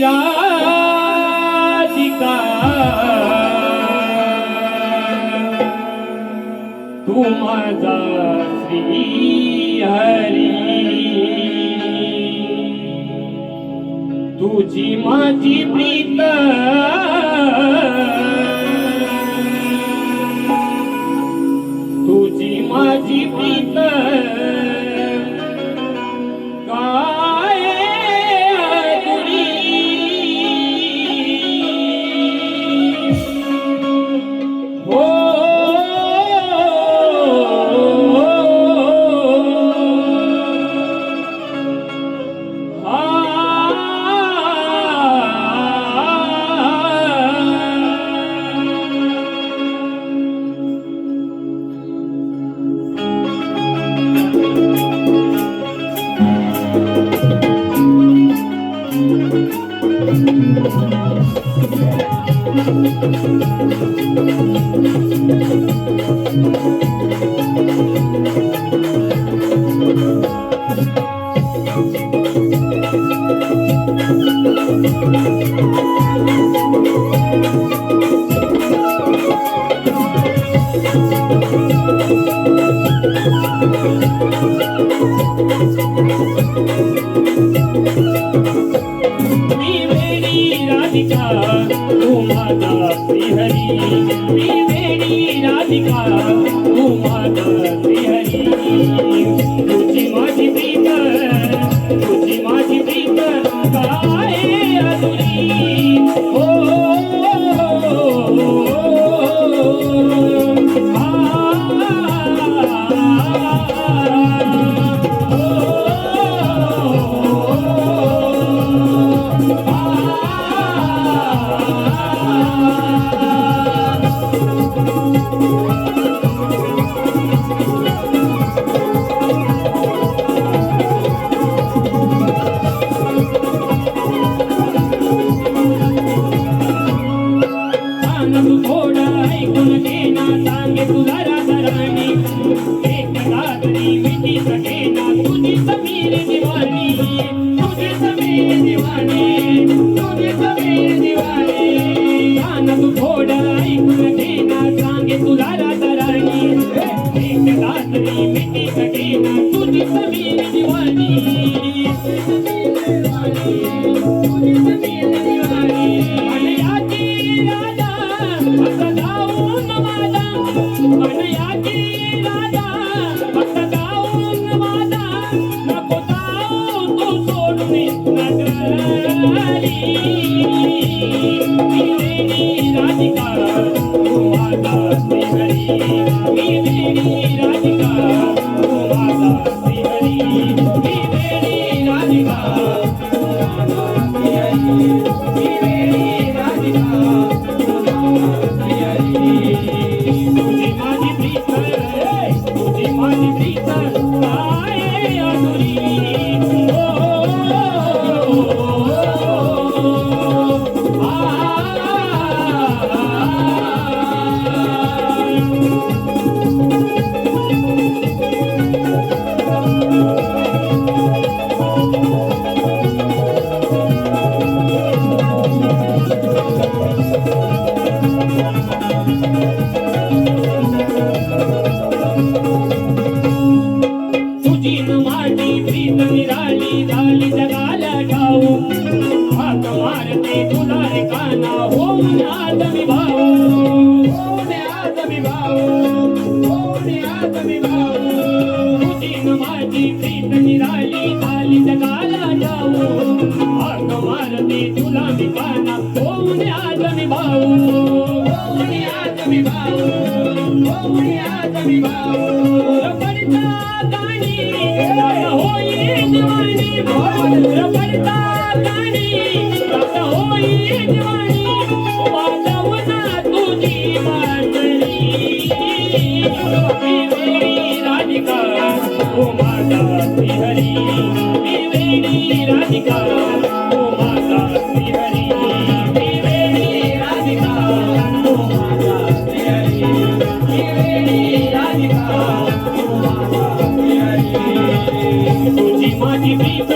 राधिका तू माझा श्री हरी तुझी माझी प्रीत तुझी माझी प्रीत काय अधुरी हो राधिका तू माझा श्रीहरी मी वेडी राधिका तू माझा श्रीहरी तुझी माझी प्रीत काय अधुरी हो तू थोडं ऐकून घे ना सांगे तुला राधाराणी एक रात्री मिठी सगेना तुझी समीर दिवाणी तुझी समीर दिवाणी तुझी समीर दिवाणी गाणं तू थोडं ऐकून घे ना सांगे तुला राधाराणी एक रात्री मिठी सगेना तुझी समीर दिवाणी तुझी समीर दिवाणी अनयाची राधा आता जाऊन माझा अनयाची राधा आता जाऊन माझा नको जाऊ तू सोडून नगरी मी वेडी राधिका तू माझा श्रीहरी मी वेडी राधिका तू माझा श्रीहरी मी वेडी राधिका तू माझा श्रीहरी मी वेडी राधिका तुझी माझी प्रीत तुझी माझी प्रीत काय अधुरी हो तुझी माझी प्रीत निराली झाली जगाला ठाऊ हाक मारते तुला रे काना होऊन आदमी भाऊ तुझी माझी प्रीत निराली झाली जगाला ठाऊ हाक मारते तुला रे काना होऊन आदमी भाऊ रबडता गाणी होई दिवाणी वाजवना तुझी बाजरी मी वेडी राधिका तू माझा श्रीहरी मी वेडी राधिका तू माझा श्रीहरी मी वेडी राधिका तू माझा श्रीहरी मी वेडी राधिका तू माझा श्रीहरी तुझी माझी प्रीत